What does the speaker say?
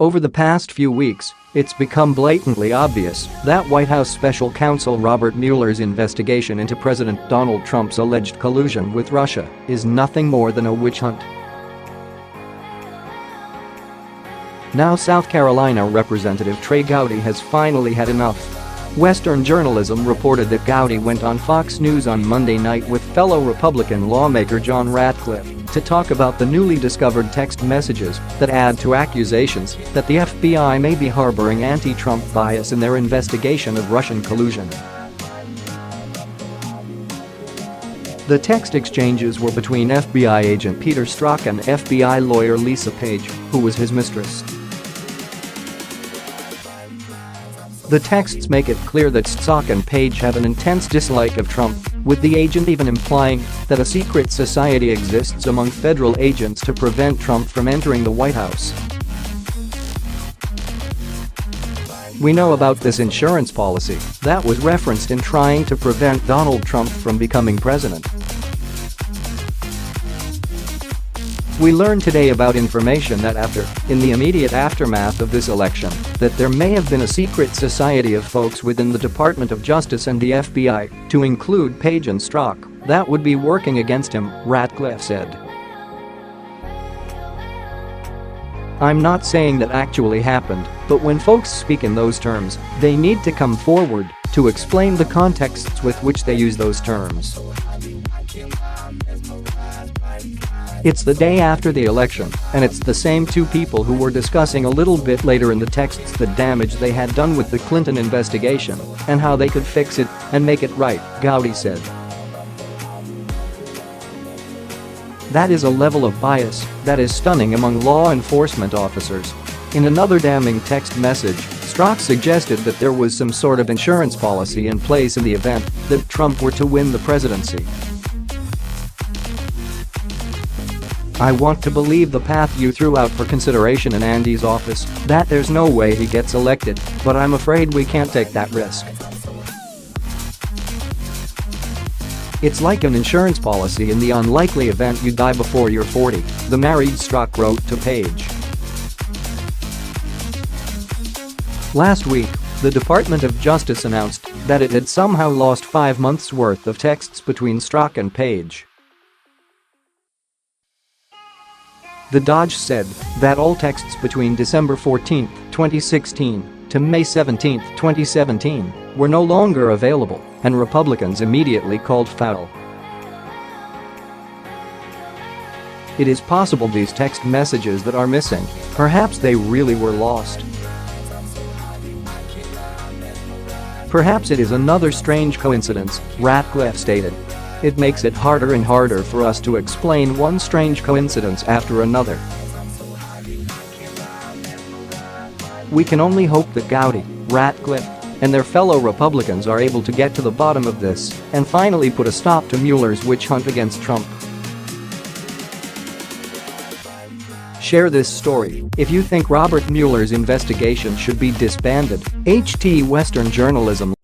Over the past few weeks, it's become blatantly obvious that White House Special Counsel Robert Mueller's investigation into President Donald Trump's alleged collusion with Russia is nothing more than a witch hunt. Now South Carolina Representative Trey Gowdy has finally had enough. Western journalism reported that Gowdy went on Fox News on Monday night with fellow Republican lawmaker John Ratcliffe to talk about the newly discovered text messages that add to accusations that the FBI may be harboring anti-Trump bias in their investigation of Russian collusion. The text exchanges were between FBI agent Peter Strzok and FBI lawyer Lisa Page, who was his mistress. The texts make it clear that Strzok and Page have an intense dislike of Trump, with the agent even implying that a secret society exists among federal agents to prevent Trump from entering the White House. We know about this insurance policy that was referenced in trying to prevent Donald Trump from becoming president. We learned today about information that in the immediate aftermath of this election, that there may have been a secret society of folks within the Department of Justice and the FBI, to include Page and Strzok, that would be working against him, Ratcliffe said. I'm not saying that actually happened, but when folks speak in those terms, they need to come forward to explain the contexts with which they use those terms. It's the day after the election, and it's the same two people who were discussing a little bit later in the texts the damage they had done with the Clinton investigation and how they could fix it and make it right, Gowdy said. That is a level of bias that is stunning among law enforcement officers. In another damning text message, Strzok suggested that there was some sort of insurance policy in place in the event that Trump were to win the presidency. I want to believe the path you threw out for consideration in Andy's office, that there's no way he gets elected, but I'm afraid we can't take that risk. It's like an insurance policy in the unlikely event you die before you're 40, the married Strzok wrote to Page. Last week, the Department of Justice announced that it had somehow lost 5 months' worth of texts between Strzok and Page. The DOJ said that all texts between December 14, 2016 to May 17, 2017 were no longer available, and Republicans immediately called foul. It is possible these text messages that are missing, perhaps they really were lost. Perhaps it is another strange coincidence, Ratcliffe stated. It makes it harder and harder for us to explain one strange coincidence after another. We can only hope that Gowdy, Ratcliffe, and their fellow Republicans are able to get to the bottom of this and finally put a stop to Mueller's witch hunt against Trump. Share this story if you think Robert Mueller's investigation should be disbanded. HT Western journalism